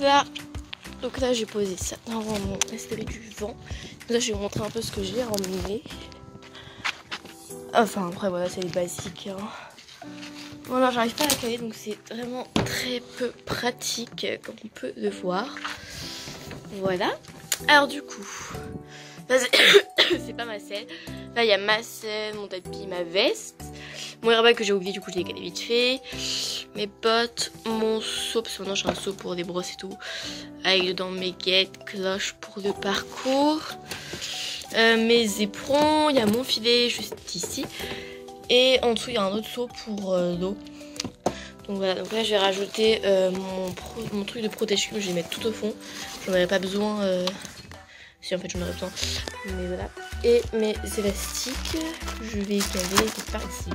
Là, donc là j'ai posé ça dans mon escalier du vent. Là je vais vous montrer un peu ce que j'ai ramené. Enfin après voilà, c'est les basiques hein. Voilà, j'arrive pas à la caler donc c'est vraiment très peu pratique comme on peut le voir. Voilà. Alors du coup, là c'est pas ma selle. Là il y a ma selle, mon tapis, ma veste. Mon airbag que j'ai oublié, du coup je l'ai calé vite fait. Mes bottes, mon seau, parce que maintenant j'ai un seau pour des brosses et tout. Avec dedans mes guettes, cloches pour le parcours. Mes éperons, il y a mon filet juste ici. Et en dessous il y a un autre seau pour l'eau. Donc voilà, donc là je vais rajouter mon truc de protection que je vais mettre tout au fond. J'en aurais pas besoin. Si en fait j'en aurais besoin. Mais voilà. Et mes élastiques, je vais caler quelque part ici.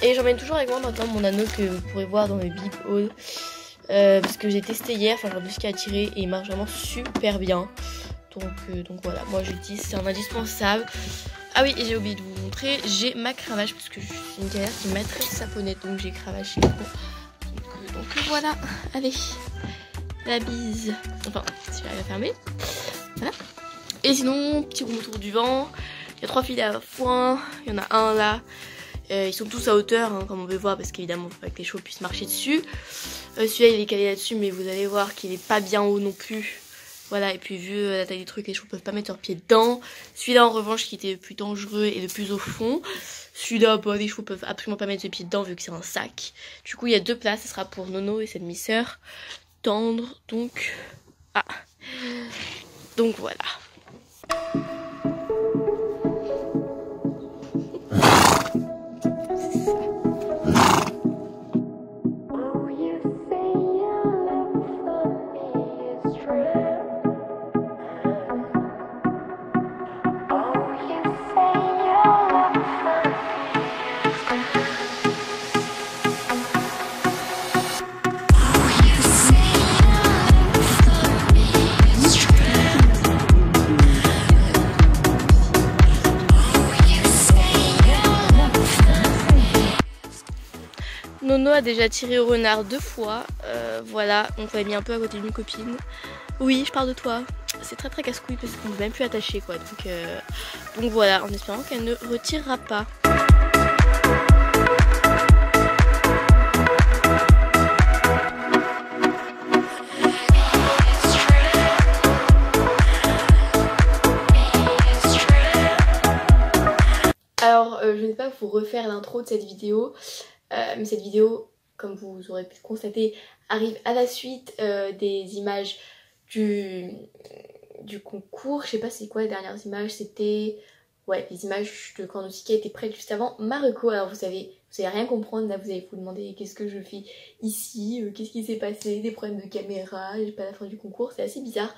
Et j'emmène toujours avec moi maintenant mon anneau que vous pourrez voir dans le big haul. Parce que j'ai testé hier, enfin j'ai jusqu'à tirer et il marche vraiment super bien. Donc voilà, moi j'utilise, c'est un indispensable. Ah oui, et j'ai oublié de vous montrer, j'ai ma cravache parce que je suis une galère qui m'a très saponnette, donc j'ai cravaché. Donc voilà, allez, la bise. Enfin, si j'arrive à fermer. Voilà. Et sinon, petit roue autour du vent. Il y a 3 filets à foin, il y en a un là. Ils sont tous à hauteur, hein, comme on peut voir, parce qu'évidemment, il faut pas que les chevaux puissent marcher dessus. Celui-là, il est calé là-dessus, mais vous allez voir qu'il est pas bien haut non plus. Voilà, et puis vu la taille des trucs, les chevaux peuvent pas mettre leurs pieds dedans. Celui-là, en revanche, qui était le plus dangereux et le plus au fond. Celui-là, bah, les chevaux peuvent absolument pas mettre les pieds dedans, vu que c'est un sac. Du coup, il y a 2 places, ce sera pour Nono et sa demi-sœur. Tendre, donc... Ah. Donc voilà. Nono a déjà tiré au renard 2 fois, voilà, donc on l'a mis un peu à côté d'une copine. Oui, je parle de toi. C'est très très casse-couille parce qu'on ne peut même plus attacher quoi, donc voilà, en espérant qu'elle ne retirera pas. Alors, je ne vais pas vous refaire l'intro de cette vidéo. Mais cette vidéo, comme vous aurez pu le constater, arrive à la suite des images du concours. Je sais pas c'est quoi les dernières images, c'était ouais, les images de quand Nausica était prête juste avant Mareko. Alors vous allez rien comprendre, là vous allez vous demander qu'est-ce que je fais ici, qu'est-ce qui s'est passé, des problèmes de caméra, j'ai pas la fin du concours, c'est assez bizarre.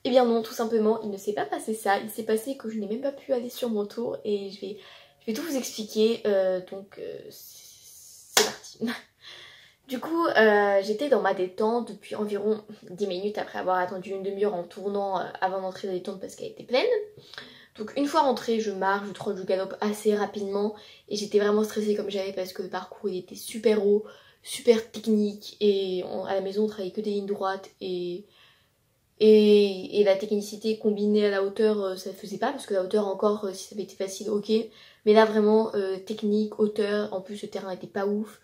Et bien non, tout simplement, il ne s'est pas passé ça, il s'est passé que je n'ai même pas pu aller sur mon tour et je vais tout vous expliquer, donc c'est parti. Du coup, j'étais dans ma détente depuis environ 10 minutes après avoir attendu une demi-heure en tournant avant d'entrer dans la détente parce qu'elle était pleine. Donc une fois rentrée, je marche, je trotte, je galope assez rapidement et j'étais vraiment stressée comme j'avais parce que le parcours il était super haut, super technique et à la maison on travaillait que des lignes droites et la technicité combinée à la hauteur ça faisait pas parce que la hauteur encore si ça avait été facile ok, mais là vraiment technique, hauteur, en plus le terrain était pas ouf.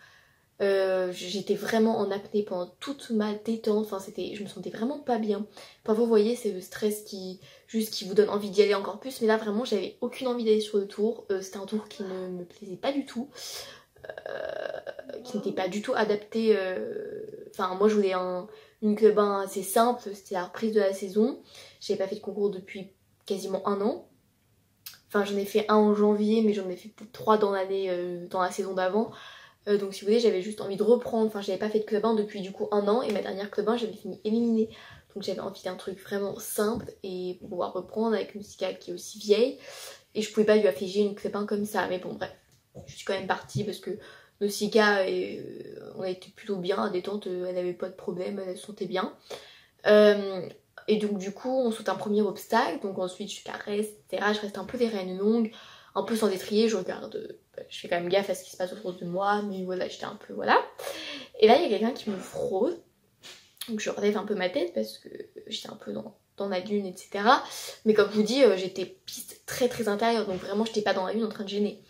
J'étais vraiment en apnée pendant toute ma détente, enfin je me sentais vraiment pas bien. Parfois vous voyez c'est le stress qui vous donne envie d'y aller encore plus, mais là vraiment j'avais aucune envie d'aller sur le tour. C'était un tour qui ne me plaisait pas du tout, qui n'était pas du tout adapté. Enfin moi je voulais une club 1 assez simple, c'était la reprise de la saison. J'avais pas fait de concours depuis quasiment un an. Enfin j'en ai fait un en janvier mais j'en ai fait peut-être 3 dans l'année, dans la saison d'avant. Donc si vous voulez j'avais juste envie de reprendre, enfin j'avais pas fait de club 1 depuis du coup un an et ma dernière club 1 j'avais fini éliminée. Donc j'avais envie d'un truc vraiment simple et pour pouvoir reprendre avec une cicale qui est aussi vieille. Et je pouvais pas lui afficher une club 1 comme ça, mais bon bref. Je suis quand même partie parce que Nausicaa, on a été plutôt bien à détente, elle avait pas de problème, elle se sentait bien. Et donc du coup on saute un premier obstacle, donc ensuite je caresse, etc. Je reste un peu des rênes longues, un peu sans étrier, je regarde, je fais quand même gaffe à ce qui se passe autour de moi, mais voilà, j'étais un peu, voilà. Et là il y a quelqu'un qui me frôle, donc je relève un peu ma tête parce que j'étais un peu dans la lune, etc. Mais comme je vous dis, j'étais piste très très intérieure, donc vraiment j'étais pas dans la lune en train de gêner.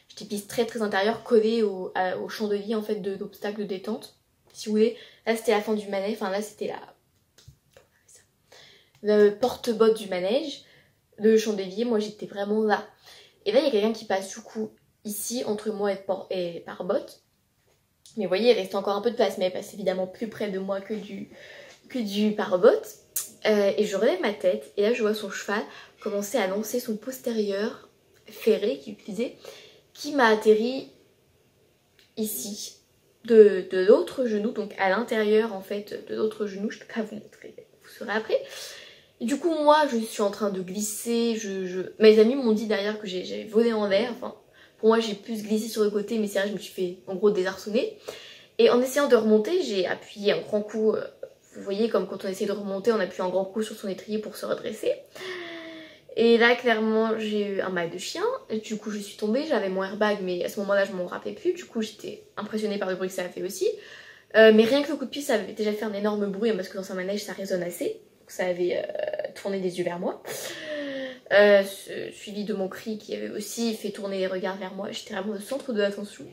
J'étais piste très très intérieure, collée au chandelier en fait de l'obstacle de détente, si vous voulez. Là c'était la fin du manège, enfin là c'était le porte-botte du manège, le chandelier, moi j'étais vraiment là. Et là il y a quelqu'un qui passe du coup ici entre moi et pare-botte. Mais vous voyez il reste encore un peu de place, mais elle passe évidemment plus près de moi que du pare-botte. Et je relève ma tête et là je vois son cheval commencer à lancer son postérieur ferré qu'il utilisait, qui m'a atterri ici de l'autre genou, donc à l'intérieur en fait de l'autre genou. Je peux pas vous montrer, vous saurez après. Et du coup moi je suis en train de glisser, mes amis m'ont dit derrière que j'avais volé en l'air, enfin pour moi j'ai plus glissé sur le côté, mais c'est vrai je me suis fait en gros désarçonner. Et en essayant de remonter j'ai appuyé un grand coup, vous voyez comme quand on essaie de remonter on appuie un grand coup sur son étrier pour se redresser. Et là clairement j'ai eu un mal de chien, et du coup je suis tombée, j'avais mon airbag mais à ce moment là je m'en rappelais plus, du coup j'étais impressionnée par le bruit que ça a fait aussi. Mais rien que le coup de pied ça avait déjà fait un énorme bruit parce que dans un manège ça résonne assez, donc ça avait tourné des yeux vers moi. Suivi de mon cri qui avait aussi fait tourner les regards vers moi, j'étais vraiment au centre de l'attention.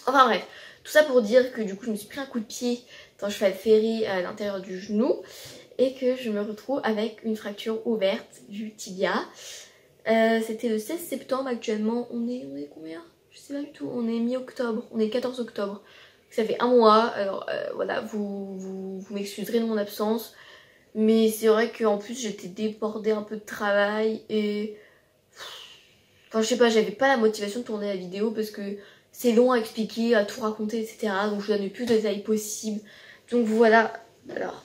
Enfin bref, tout ça pour dire que du coup je me suis pris un coup de pied dans le cheval ferré à l'intérieur du genou et que je me retrouve avec une fracture ouverte du tibia. C'était le 16 septembre, actuellement on est combien? Je sais pas du tout, on est mi-octobre, on est le 14 octobre. Ça fait un mois, alors voilà, vous m'excuserez de mon absence. Mais c'est vrai qu'en plus j'étais débordée un peu de travail et... Enfin je sais pas, j'avais pas la motivation de tourner la vidéo parce que c'est long à expliquer, à tout raconter, etc. Donc je donne le plus de détails possible. Donc voilà, alors...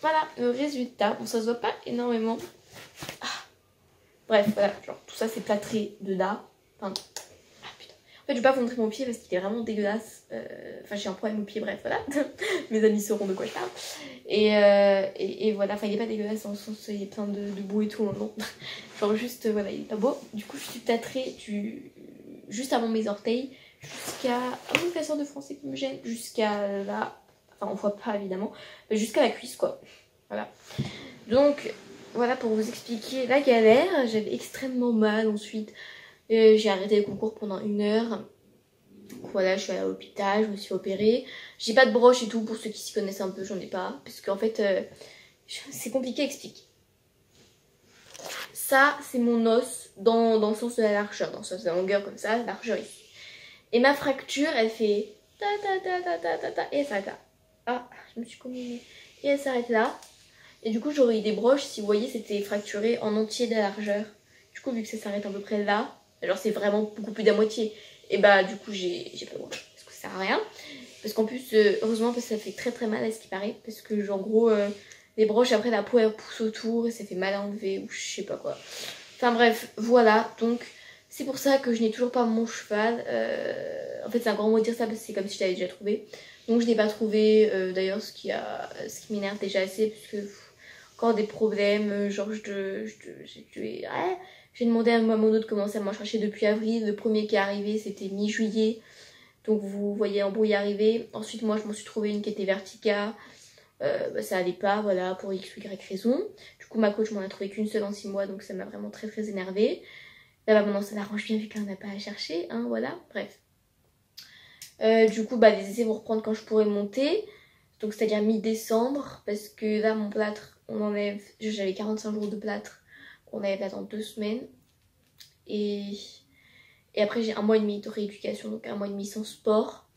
Voilà le résultat, bon ça se voit pas énormément. Ah. Bref, voilà, genre tout ça c'est plâtré de là. Enfin, ah putain. En fait je vais pas vous montrer mon pied parce qu'il est vraiment dégueulasse. Enfin j'ai un problème au pied, bref voilà. Mes amis sauront de quoi je parle. Et voilà, enfin il est pas dégueulasse dans le sens où il y a plein de boue et tout, non. Genre juste, voilà, il est pas beau. Du coup je suis plâtrée juste avant mes orteils jusqu'à... Ah mon classeur de français qui me gêne. Jusqu'à là. Enfin on voit pas évidemment. Mais jusqu'à la cuisse quoi. Voilà. Donc voilà pour vous expliquer la galère. J'avais extrêmement mal ensuite. J'ai arrêté le concours pendant 1 heure. Voilà, je suis allée à l'hôpital, je me suis opérée. J'ai pas de broche et tout, pour ceux qui s'y connaissent un peu, j'en ai pas. Parce qu'en fait, c'est compliqué à expliquer. Ça, c'est mon os dans le sens de la largeur, dans le sens de la longueur comme ça, la largeur ici. Et ma fracture, elle fait ta ta ta ta ta ta ta, et elle s'arrête là. Ah, je me suis combinée. Et elle s'arrête là. Et du coup, j'aurais eu des broches, si vous voyez, c'était fracturé en entier de la largeur. Du coup, vu que ça s'arrête à peu près là, alors c'est vraiment beaucoup plus d'à moitié. Et bah du coup j'ai pas le droit parce que ça sert à rien. Parce qu'en plus heureusement parce que ça fait très très mal à ce qui paraît. Parce que en gros les broches après la peau elle pousse autour et ça fait mal à enlever ou je sais pas quoi. Enfin bref voilà, donc C'est pour ça que je n'ai toujours pas mon cheval. En fait c'est un grand mot de dire ça parce que c'est comme si je l'avais déjà trouvé. Donc je n'ai pas trouvé, d'ailleurs ce qui m'énerve déjà assez puisque encore des problèmes, genre j'ai demandé à ma mono de commencer à m'en chercher depuis avril. Le premier qui est arrivé c'était mi-juillet. Donc vous voyez l'embrouille arriver. Ensuite moi je m'en suis trouvé une qui était Vertica. Ça allait pas, voilà, pour X ou Y raison. Du coup ma coach m'en a trouvé qu'une seule en 6 mois, donc ça m'a vraiment très très énervée. Là bah, maintenant ça l'arrange bien vu qu'elle n'a pas à chercher, hein, voilà, bref. Du coup bah les essais vont reprendre quand je pourrai monter. Donc c'est-à-dire mi-décembre, parce que là mon plâtre, on enlève, j'avais 45 jours de plâtre, on enlève là dans 2 semaines. Et après j'ai 1 mois et demi de rééducation, donc 1 mois et demi sans sport.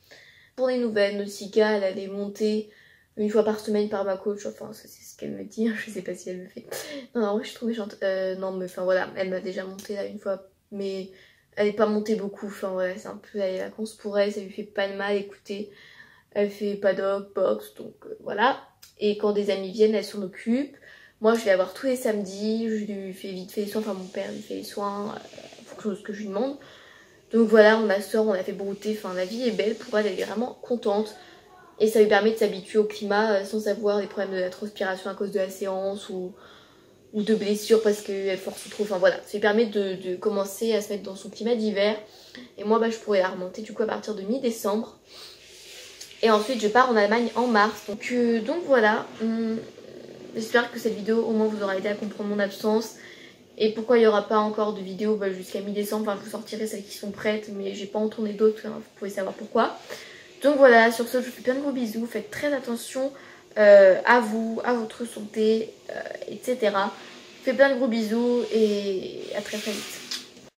Pour les nouvelles, Nausicaa, elle allait monter 1 fois par semaine par ma coach, enfin ça c'est ce qu'elle me dit, je sais pas si elle me fait. Non, en vrai je suis trop méchante, non mais enfin voilà, elle m'a déjà monté là 1 fois, mais elle n'est pas montée beaucoup, enfin voilà, c'est un peu les vacances pour elle, ça lui fait pas de mal, écoutez. Elle fait paddock, box, donc voilà. Et quand des amis viennent, elle s'en occupe. Moi je vais la voir tous les samedis, je lui fais vite fait les soins, enfin mon père lui fait les soins, en fonction de ce que je lui demande. Donc voilà, on la sort, on la fait brouter, enfin la vie est belle pour elle, elle est vraiment contente. Et ça lui permet de s'habituer au climat sans avoir des problèmes de la transpiration à cause de la séance ou de blessures parce qu'elle force trop. Enfin voilà, ça lui permet de commencer à se mettre dans son climat d'hiver. Et moi bah, je pourrais la remonter du coup à partir de mi-décembre. Et ensuite je pars en Allemagne en mars. Donc voilà, j'espère que cette vidéo au moins vous aura aidé à comprendre mon absence. Et pourquoi il n'y aura pas encore de vidéo jusqu'à mi-décembre. Enfin je vous sortirai celles qui sont prêtes, mais j'ai pas en tourné d'autres, hein, vous pouvez savoir pourquoi. Donc voilà, sur ce je vous fais plein de gros bisous, faites très attention à vous, à votre santé, etc. Je vous fais plein de gros bisous et à très très vite.